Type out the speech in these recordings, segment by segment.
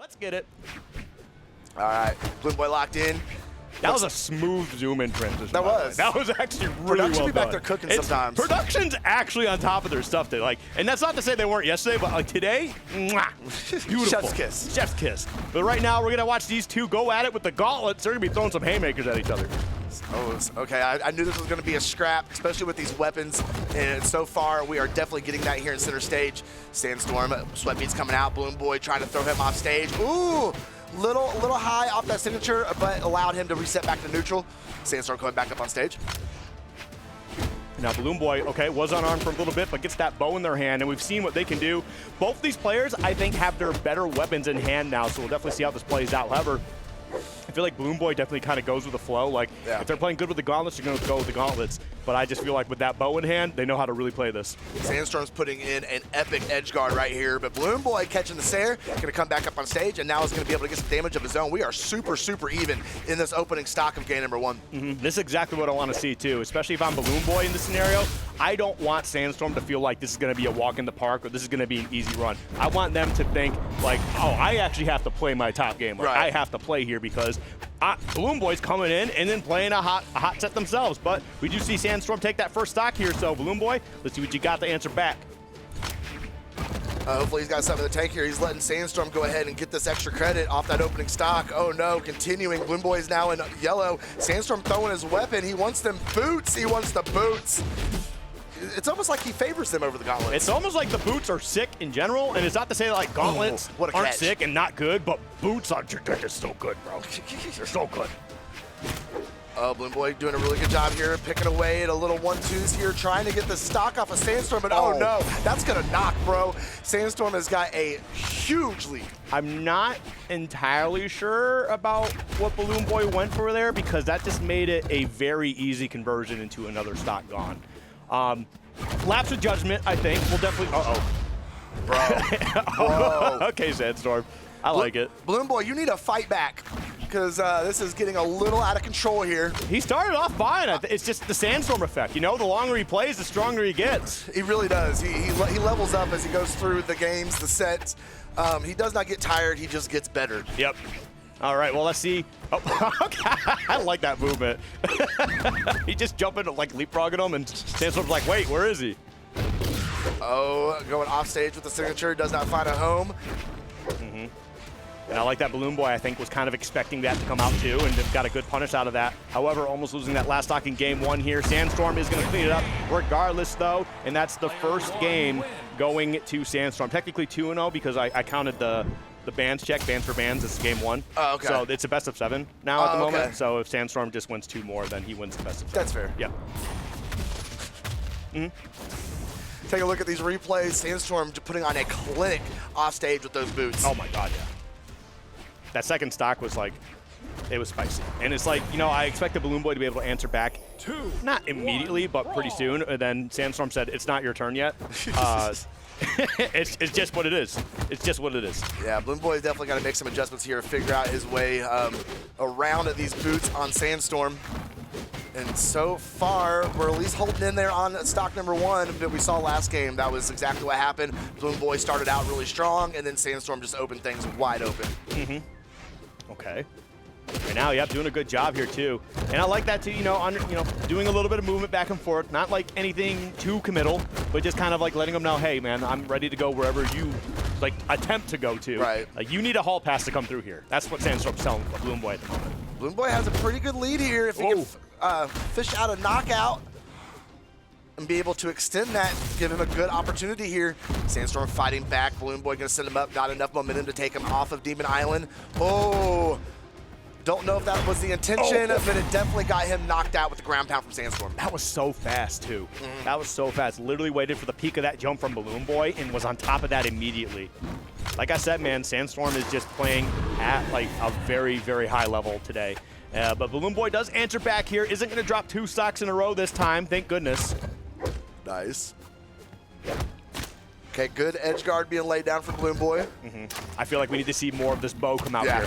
Let's get it. All right, BalloonBoy locked in. That was a smooth zoom-in transition. That was. That was actually really Production well be back done. there cooking sometimes. Production's actually on top of their stuff today. Like, and that's not to say they weren't yesterday, but like today, mwah, beautiful. Chef's kiss. Chef's kiss. But right now, we're gonna watch these two go at it with the gauntlets. They're gonna be throwing some haymakers at each other. Oh, okay. I knew this was going to be a scrap, especially with these weapons. And so far, we are definitely getting that here in center stage. Sandstorm, Sweatbeat's coming out. BalloonBoy trying to throw him off stage. Ooh, little high off that signature, but allowed him to reset back to neutral. Sandstorm coming back up on stage. Now, BalloonBoy, okay, was unarmed for a little bit, but gets that bow in their hand, and we've seen what they can do. Both these players, I think, have their better weapons in hand now, so we'll definitely see how this plays out. However, I feel like BalloonBoy definitely kind of goes with the flow. Like, if they're playing good with the gauntlets, they're going to go with the gauntlets. But I just feel like with that bow in hand, they know how to really play this. Sandstorm's putting in an epic edge guard right here, but BalloonBoy catching the Sair, going to come back up on stage, and now is going to be able to get some damage of his own. We are super, super even in this opening stock of game number 1. This is exactly what I want to see, too, especially if I'm BalloonBoy in this scenario. I don't want Sandstorm to feel like this is going to be a walk in the park or this is going to be an easy run. I want them to think, like, oh, I actually have to play my top game. Like, I have to play here because BalloonBoy's coming in and then playing a hot set themselves. But we do see Sandstorm take that first stock here. So, BalloonBoy, let's see what you got to answer back. Hopefully he's got something in the tank here. He's letting Sandstorm go ahead and get this extra credit off that opening stock. Oh no, continuing. BalloonBoy is now in yellow. Sandstorm throwing his weapon. He wants them boots. He wants the boots. It's almost like he favors them over the gauntlets. It's almost like the boots are sick in general, and it's not to say that like gauntlets aren't sick and not good, but boots are just so good, bro. They're so good. BalloonBoy doing a really good job here, picking away at a little 1-2s here, trying to get the stock off of Sandstorm, but oh no, that's gonna knock, bro. Sandstorm has got a huge lead. I'm not entirely sure about what BalloonBoy went for there because that just made it a very easy conversion into another stock gone. Lapse of judgment, I think. We'll definitely. Bro. Okay, Sandstorm. I like it. BalloonBoy, you need to fight back because this is getting a little out of control here. He started off fine. It's just the Sandstorm effect. You know, the longer he plays, the stronger he gets. He really does. He levels up as he goes through the games, the sets. He does not get tired. He just gets better. Yep. All right, well, let's see. Oh, okay. I like that movement. He just jumping, like leapfrogging him, and Sandstorm's like, wait, where is he? Oh, going off stage with the signature, does not find a home. And I like that BalloonBoy, I think, was kind of expecting that to come out too, and got a good punish out of that. However, almost losing that last stock in game 1 here. Sandstorm is going to clean it up regardless, though, and that's the first game going to Sandstorm. Technically 2-0 because I counted the bands check, bands for bands, it's game 1. Oh, okay. So it's a best of 7 now at the moment. Okay. So if Sandstorm just wins 2 more, then he wins the best of 7. That's fair. Yep. Take a look at these replays. Sandstorm putting on a clinic off stage with those boots. Oh my God, yeah. That second stock was like, it was spicy. And it's like, you know, I expected BalloonBoy to be able to answer back, not immediately, but pretty soon. And then Sandstorm said, it's not your turn yet. It's just what it is. It's just what it is. Yeah, BalloonBoy's definitely got to make some adjustments here, figure out his way around these boots on Sandstorm. And so far, we're at least holding in there on stock number 1 that we saw last game. That was exactly what happened. BalloonBoy started out really strong, and then Sandstorm just opened things wide open. Okay. And now, yep, doing a good job here too. And I like that too, doing a little bit of movement back and forth, not like anything too committal, but just kind of like letting them know, hey man, I'm ready to go wherever you like attempt to go to. Right. Like you need a hall pass to come through here. That's what Sandstorm's telling BalloonBoy at the moment. BalloonBoy has a pretty good lead here if he can fish out a knockout and be able to extend that, give him a good opportunity here. Sandstorm fighting back. BalloonBoy going to send him up. Not enough momentum to take him off of Demon Island. Oh, don't know if that was the intention, but it definitely got him knocked out with the ground pound from Sandstorm. That was so fast, too. That was so fast. Literally waited for the peak of that jump from BalloonBoy and was on top of that immediately. Like I said, man, Sandstorm is just playing at like a very, very high level today. But BalloonBoy does answer back here. Isn't going to drop 2 stocks in a row this time, thank goodness. Nice. Okay, good edge guard being laid down for BalloonBoy. I feel like we need to see more of this bow come out here.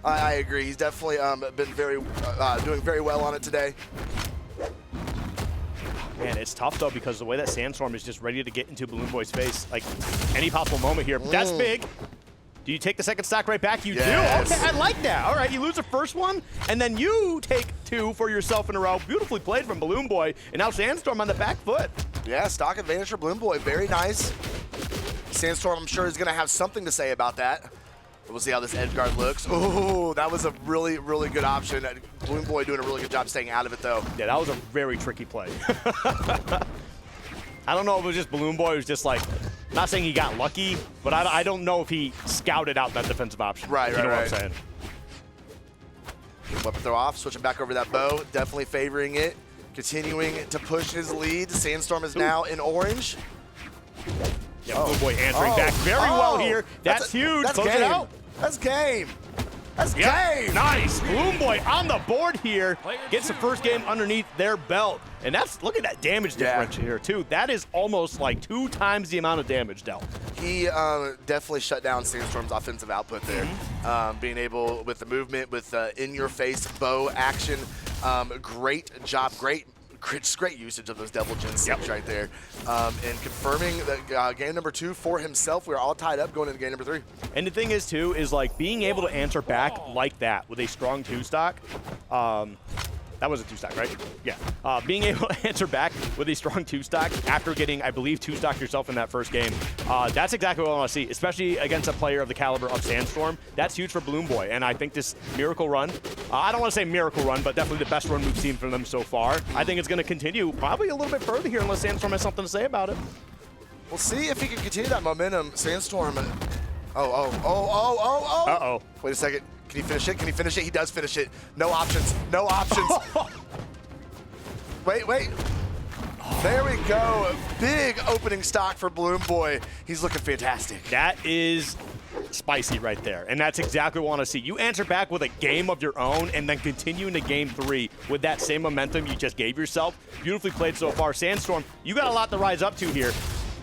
I agree. He's definitely been doing very well on it today. Man, it's tough though because the way that Sandstorm is just ready to get into BalloonBoy's face, like any possible moment here. That's big. Do you take the second stock right back? You Yes. do? Okay, I like that. All right, you lose the first one, and then you take 2 for yourself in a row. Beautifully played from BalloonBoy, and now Sandstorm on the back foot. Yeah, stock advantage for BalloonBoy. Very nice. Sandstorm, I'm sure, is going to have something to say about that. We'll see how this edge guard looks. Ooh, that was a really, really good option. BalloonBoy doing a really good job staying out of it, though. Yeah, that was a very tricky play. I don't know if it was just BalloonBoy. It was just like, not saying he got lucky, but I don't know if he scouted out that defensive option. Right, you know right, what I'm saying? Weapon throw off, switching back over that bow, definitely favoring it. Continuing to push his lead. Sandstorm is now in orange. Yeah, BalloonBoy answering back very well here. That's huge. That's Close game. it out. That's game. That's Yeah, game. nice. BalloonBoy on the board here. Gets the first game underneath their belt. And that's, look at that damage differential here, too. That is almost like 2 times the amount of damage dealt. He definitely shut down Sandstorm's offensive output there. Being able, with the movement, with in-your-face bow action, great job, great usage of those Devil Gen 6 right there. And confirming that game number 2 for himself. We're all tied up going into game number 3. And the thing is, too, is like being able to answer back like that with a strong 2-stock. That was a 2-stock, right? Yeah. Being able to answer back with a strong 2-stock after getting, I believe, 2-stock yourself in that first game, that's exactly what I want to see, especially against a player of the caliber of Sandstorm. That's huge for BalloonBoy, and I think this miracle run, I don't want to say miracle run, but definitely the best run we've seen from them so far. I think it's going to continue probably a little bit further here unless Sandstorm has something to say about it. We'll see if he can continue that momentum. Sandstorm. Uh-oh. Wait a second. Can he finish it? Can he finish it? He does finish it. No options. No options. Wait. There we go. Big opening stock for BalloonBoy. He's looking fantastic. That is spicy right there, and that's exactly what I want to see. You answer back with a game of your own and then continue into game 3 with that same momentum you just gave yourself. Beautifully played so far. Sandstorm, you got a lot to rise up to here.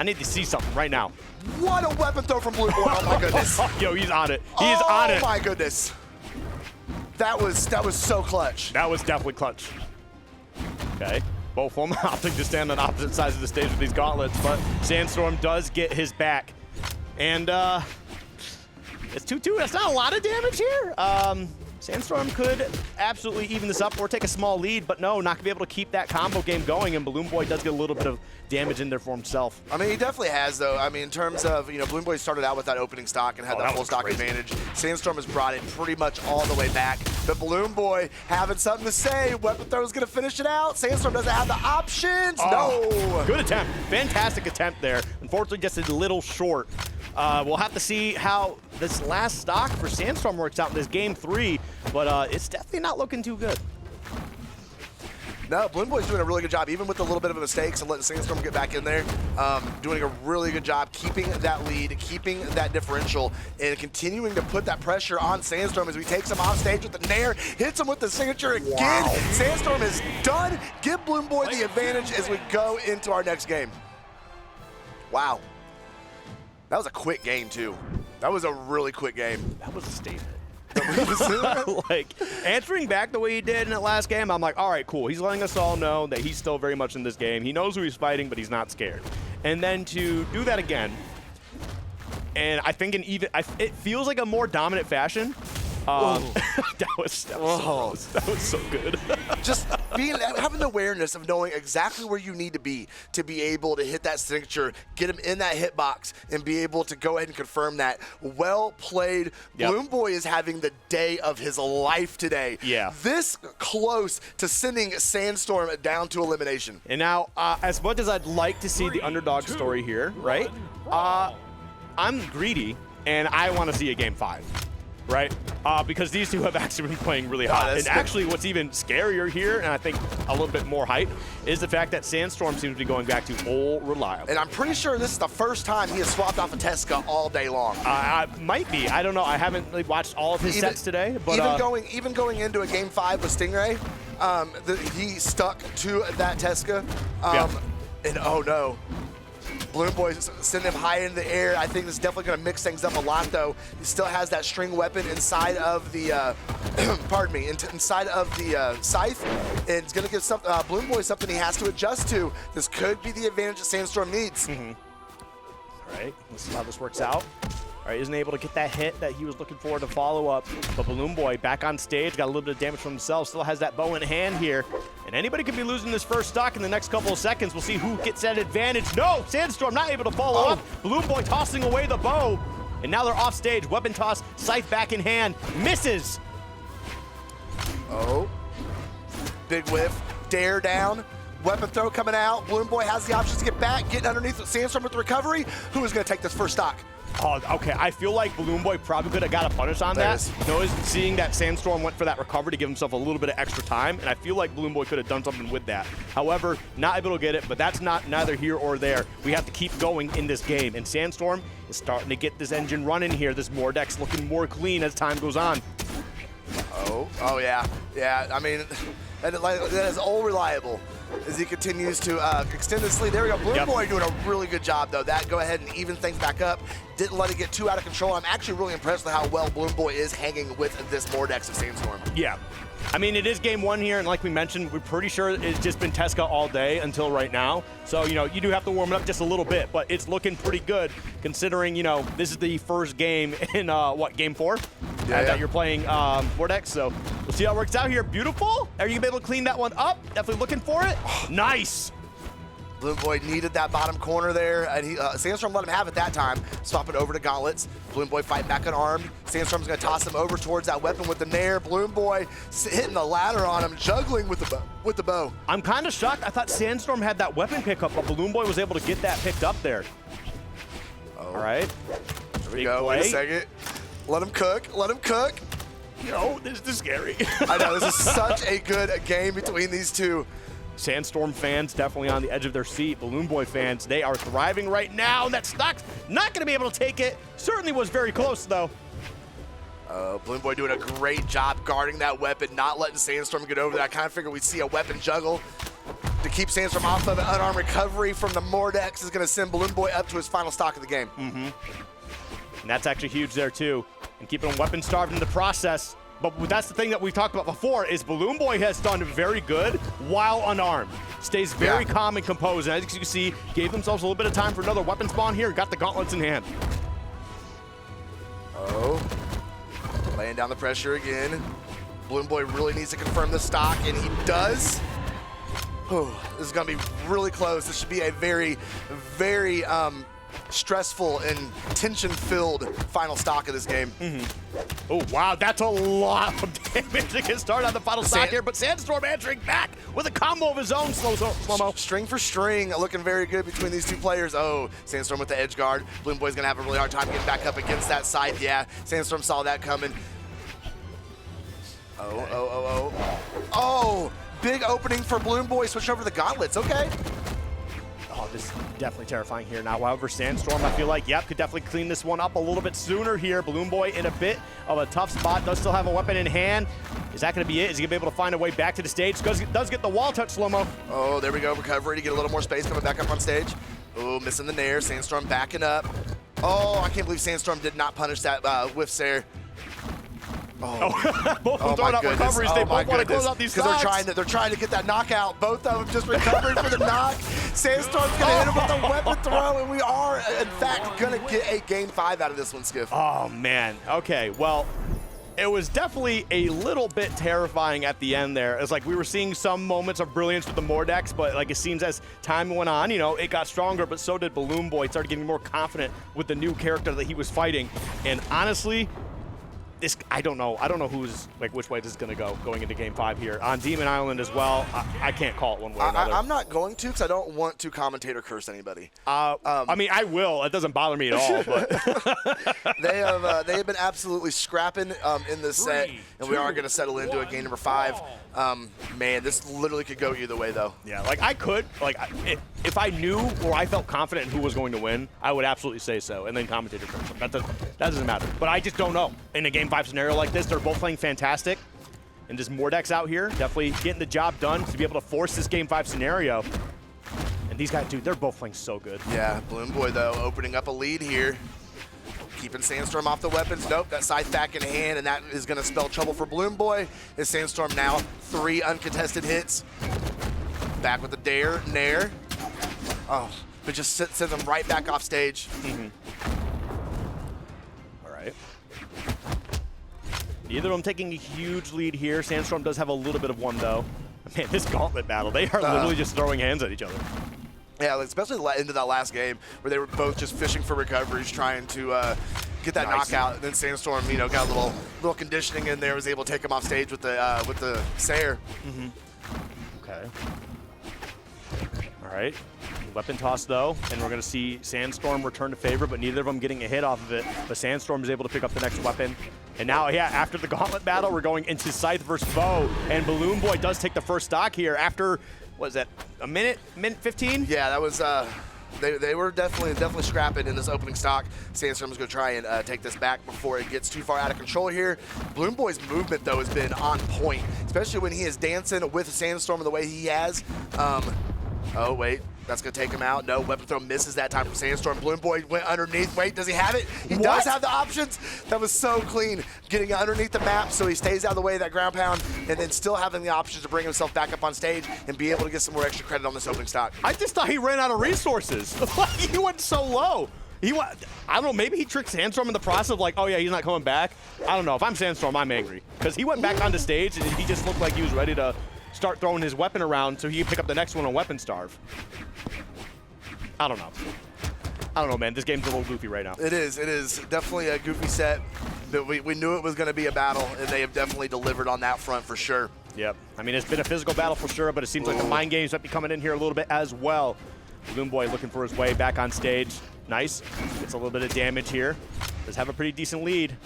I need to see something right now. What a weapon throw from BalloonBoy. Oh, my goodness. Yo, he's on it. He is on it. Oh, my goodness. That was so clutch. That was definitely clutch. Okay. Both of them opting to stand on opposite sides of the stage with these gauntlets, but Sandstorm does get his back. And it's 2-2. That's not a lot of damage here. Sandstorm could absolutely even this up or take a small lead, but no, not going to be able to keep that combo game going, and BalloonBoy does get a little bit of damage in there for himself. I mean, he definitely has, though. I mean, in terms of, BalloonBoy started out with that opening stock and had that full stock advantage. Sandstorm has brought it pretty much all the way back. But BalloonBoy having something to say. Weapon throw is going to finish it out. Sandstorm doesn't have the options. No. Good attempt. Fantastic attempt there. Unfortunately, just a little short. We'll have to see how this last stock for Sandstorm works out in this game 3, but it's definitely not looking too good. No, BalloonBoy's doing a really good job, even with a little bit of mistakes and letting Sandstorm get back in there. Doing a really good job keeping that lead, keeping that differential, and continuing to put that pressure on Sandstorm as we take him off stage with the nair, hits him with the signature again. Wow. Sandstorm is done. Give BalloonBoy the advantage as we go into our next game. Wow. That was a quick game, too. That was a really quick game. That was a statement. Like, answering back the way he did in that last game, I'm like, all right, cool. He's letting us all know that he's still very much in this game. He knows who he's fighting, but he's not scared. And then to do that again, and I think it feels like a more dominant fashion. that was so good. Just having the awareness of knowing exactly where you need to be able to hit that signature, get him in that hitbox, and be able to go ahead and confirm that. Well played. Yep. BalloonBoy is having the day of his life today. Yeah. This close to sending Sandstorm down to elimination. And now, as much as I'd like to see the underdog story here, right? I'm greedy, and I want to see a game 5. Right? Because these two have actually been playing really hot. And actually what's even scarier here, and I think a little bit more hype, is the fact that Sandstorm seems to be going back to old reliable. And I'm pretty sure this is the first time he has swapped off a Tesca all day long. Might be. I don't know. I haven't really watched all of his sets today. But even going into a game 5 with Stingray, he stuck to that Tesca. And oh no. BalloonBoy sending him high in the air. I think this is definitely going to mix things up a lot, though. He still has that string weapon inside of the, pardon me, inside of the scythe. And it's going to give BalloonBoy something he has to adjust to. This could be the advantage that Sandstorm needs. All right, let's see how this works out. All right, isn't able to get that hit that he was looking for to follow up. But BalloonBoy back on stage, got a little bit of damage from himself, still has that bow in hand here. And anybody could be losing this first stock in the next couple of seconds. We'll see who gets that advantage. No, Sandstorm not able to follow up. BalloonBoy tossing away the bow. And now they're off stage. Weapon toss, scythe back in hand, misses. Oh, big whiff, dare down. Weapon throw coming out. BalloonBoy has the options to get back, getting underneath with Sandstorm with the recovery. Who is going to take this first stock? Oh, okay. I feel like BalloonBoy probably could have got a punish on that. Seeing that Sandstorm went for that recovery to give himself a little bit of extra time, and I feel like BalloonBoy could have done something with that. However, not able to get it, but that's neither here or there. We have to keep going in this game, and Sandstorm is starting to get this engine running here. This Mordex looking more clean as time goes on. Oh yeah. I mean, that is all reliable as he continues to extend his lead. There we go. BalloonBoy doing a really good job, though. That go ahead and even things back up. Didn't let it get too out of control. I'm actually really impressed with how well BalloonBoy is hanging with this Mordex of Sandstorm. Yeah. I mean, it is game one here, and like we mentioned, we're pretty sure it's just been Tesca all day until right now. So, you know, you do have to warm it up just a little bit, but it's looking pretty good considering, you know, this is the first game in, game 4? That you're playing Vortex, so we'll see how it works out here. Beautiful. Are you going to be able to clean that one up? Definitely looking for it. Nice. BalloonBoy needed that bottom corner there, and Sandstorm let him have it that time. Swap it over to Gauntlets. BalloonBoy fighting back unarmed. Sandstorm's going to toss him over towards that weapon with the Nair. BalloonBoy hitting the ladder on him, juggling with the bow. I'm kind of shocked. I thought Sandstorm had that weapon pickup, but BalloonBoy was able to get that picked up there. All right. There we go. Wait a second. Let him cook. Let him cook. No, this is scary. I know. This is such a good game between these two. Sandstorm fans definitely on the edge of their seat. BalloonBoy fans, they are thriving right now. And that stock's not going to be able to take it. Certainly was very close, though. BalloonBoy doing a great job guarding that weapon, not letting Sandstorm get over there. I kind of figured we'd see a weapon juggle to keep Sandstorm off of it. Unarmed recovery from the Mordex is going to send BalloonBoy up to his final stock of the game. And that's actually huge there, too. And keeping him weapon starved in the process. But that's the thing that we've talked about before is BalloonBoy has done very good while unarmed. Stays very calm and composed. And as you can see, gave themselves a little bit of time for another weapon spawn here. Got the gauntlets in hand. Laying down the pressure again. BalloonBoy really needs to confirm the stock, and he does. This is going to be really close. This should be a very, very stressful and tension-filled final stock of this game. Oh, wow, that's a lot of damage to get started on the final stock here, but Sandstorm answering back with a combo of his own slow-mo. String for string, looking very good between these two players. Oh, Sandstorm with the edge guard. BalloonBoy's gonna have a really hard time getting back up against that side. Yeah, Sandstorm saw that coming. Oh, big opening for BalloonBoy. Switch over to the gauntlets, okay. Oh, this is definitely terrifying here now. However, Sandstorm, I feel like, could definitely clean this one up a little bit sooner here. BalloonBoy in a bit of a tough spot. Does still have a weapon in hand. Is that going to be it? Is he going to be able to find a way back to the stage? Does get the wall touch slow-mo. Oh, there we go. Recovery to get a little more space coming back up on stage. Oh, missing the Nair. Sandstorm backing up. Oh, I can't believe Sandstorm did not punish that whiff there. Both of them throwing out recoveries. They both want to close out these stocks. Because they're trying to get that knockout. Both of them just recovering for the knock. Sandstorm's going to hit him with a weapon throw, and we are, in fact, going to get a game 5 out of this one, Skiff. Oh, man. Okay, well, it was definitely a little bit terrifying at the end there. It's like we were seeing some moments of brilliance with the Mordex, but like it seems as time went on, you know, it got stronger, but so did BalloonBoy. Started getting more confident with the new character that he was fighting. And honestly, I don't know who's which way this is going to go going into game 5 here on Demon Island as well. I can't call it one way or another. I'm not going to because I don't want to commentator curse anybody. I mean, I will. It doesn't bother me at all. But they have been absolutely scrapping in this set, and we are going to settle into a game number 5. Man, this literally could go either way though. Yeah, if I knew or I felt confident in who was going to win, I would absolutely say so, and then commentator curse him. That doesn't matter. But I just don't know. In a game 5 scenario like this, they're both playing fantastic. And this Mordex out here, definitely getting the job done to be able to force this game 5 scenario. And these guys, dude, they're both playing so good. Yeah, BalloonBoy, though, opening up a lead here. Keeping Sandstorm off the weapons. Nope, that scythe back in hand, and that is going to spell trouble for BalloonBoy. As Sandstorm now 3 uncontested hits. Back with the Nair. Oh, but just sends him right back off stage. Okay. Neither of them taking a huge lead here. Sandstorm does have a little bit of one, though. Man, this gauntlet battle, they are literally just throwing hands at each other. Yeah, especially into that last game where they were both just fishing for recoveries, trying to get that knockout. And then Sandstorm, you know, got a little conditioning in there, was able to take him off stage with the Sayer. Okay. All right. Weapon toss, though, and we're going to see Sandstorm return to favor, but neither of them getting a hit off of it. But Sandstorm is able to pick up the next weapon. And now, yeah, after the gauntlet battle, we're going into Scythe versus Bow, and BalloonBoy does take the first stock here after, what is that, a minute 15? Yeah, that was, they were definitely scrapping in this opening stock. Sandstorm is going to try and take this back before it gets too far out of control here. BalloonBoy's movement, though, has been on point, especially when he is dancing with Sandstorm the way he has. Oh, wait. That's going to take him out. No, weapon throw misses that time from Sandstorm. BalloonBoy went underneath. Wait, does he have it? He does have the options. That was so clean. Getting underneath the map so he stays out of the way of that ground pound, and then still having the options to bring himself back up on stage and be able to get some more extra credit on this opening stock. I just thought he ran out of resources. He went so low. I don't know, maybe he tricked Sandstorm in the process of like, oh yeah, he's not coming back. I don't know. If I'm Sandstorm, I'm angry. Because he went back onto stage and he just looked like he was ready to start throwing his weapon around so he can pick up the next one on Weapon Starve. I don't know, man. This game's a little goofy right now. It is definitely a goofy set, but we knew it was going to be a battle, and they have definitely delivered on that front for sure. Yep. I mean, it's been a physical battle for sure, but it seems like the mind games might be coming in here a little bit as well. BalloonBoy looking for his way back on stage. Nice. Gets a little bit of damage here. Does have a pretty decent lead.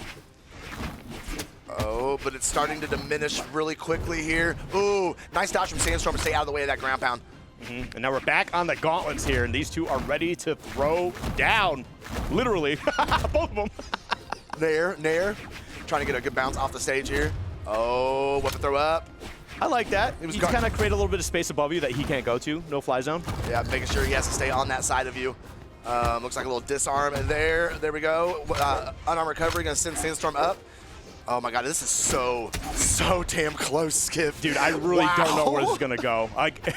Oh, but it's starting to diminish really quickly here. Ooh, nice dodge from Sandstorm to stay out of the way of that ground pound. And now we're back on the gauntlets here, and these two are ready to throw down. Literally. Both of them. Nair. Trying to get a good bounce off the stage here. Oh, weapon throw up. I like that. You just kind of create a little bit of space above you that he can't go to. No fly zone. Yeah, making sure he has to stay on that side of you. Looks like a little disarm, and there we go. Unarmed recovery, gonna send Sandstorm up. Oh my God, this is so damn close, Skip. Dude, I really don't know where this is gonna go. Like,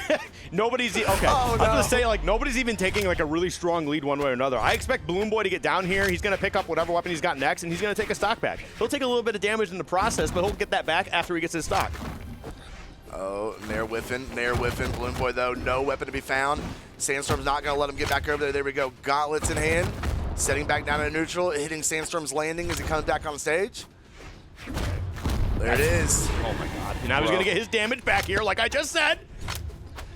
nobody's okay. Oh, I'm gonna say like nobody's even taking like a really strong lead one way or another. I expect BalloonBoy to get down here. He's gonna pick up whatever weapon he's got next, and he's gonna take a stock back. He'll take a little bit of damage in the process, but he'll get that back after he gets his stock. Oh, Nair whiffing. BalloonBoy, though, no weapon to be found. Sandstorm's not going to let him get back over there. There we go. Gauntlets in hand. Setting back down in neutral, hitting Sandstorm's landing as he comes back on stage. There it is. Oh, my God. Now he's going to get his damage back here, like I just said.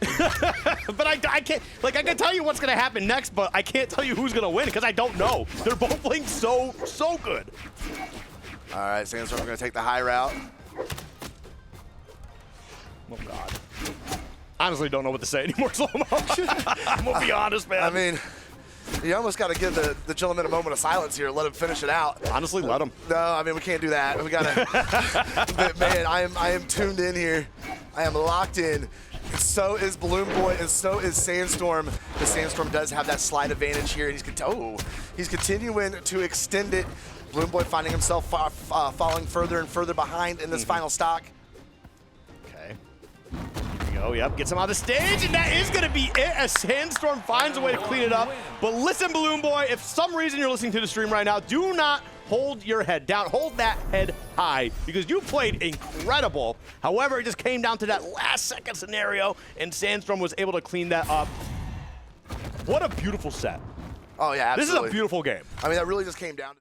But I can't, like, I can tell you what's going to happen next, but I can't tell you who's going to win because I don't know. They're both playing so good. All right, Sandstorm's going to take the high route. Oh, God. Honestly, don't know what to say anymore, Slow-Mo. I'm going to be honest, man. I mean, you almost got to give the gentleman a moment of silence here. Let him finish it out. Honestly, let him. No, I mean, we can't do that. We got to. But, man, I am tuned in here. I am locked in. And so is BalloonBoy, and so is Sandstorm. The Sandstorm does have that slight advantage here, and he's continuing to extend it. BalloonBoy finding himself falling further and further behind in this final stock. Here we go, yep, gets him on the stage, and that is gonna be it as Sandstorm finds a way to clean it up. But listen, BalloonBoy, if for some reason you're listening to the stream right now, do not hold your head down. Hold that head high, because you played incredible. However, it just came down to that last second scenario, and Sandstorm was able to clean that up. What a beautiful set. Oh, yeah, absolutely. This is a beautiful game. I mean, that really just came down to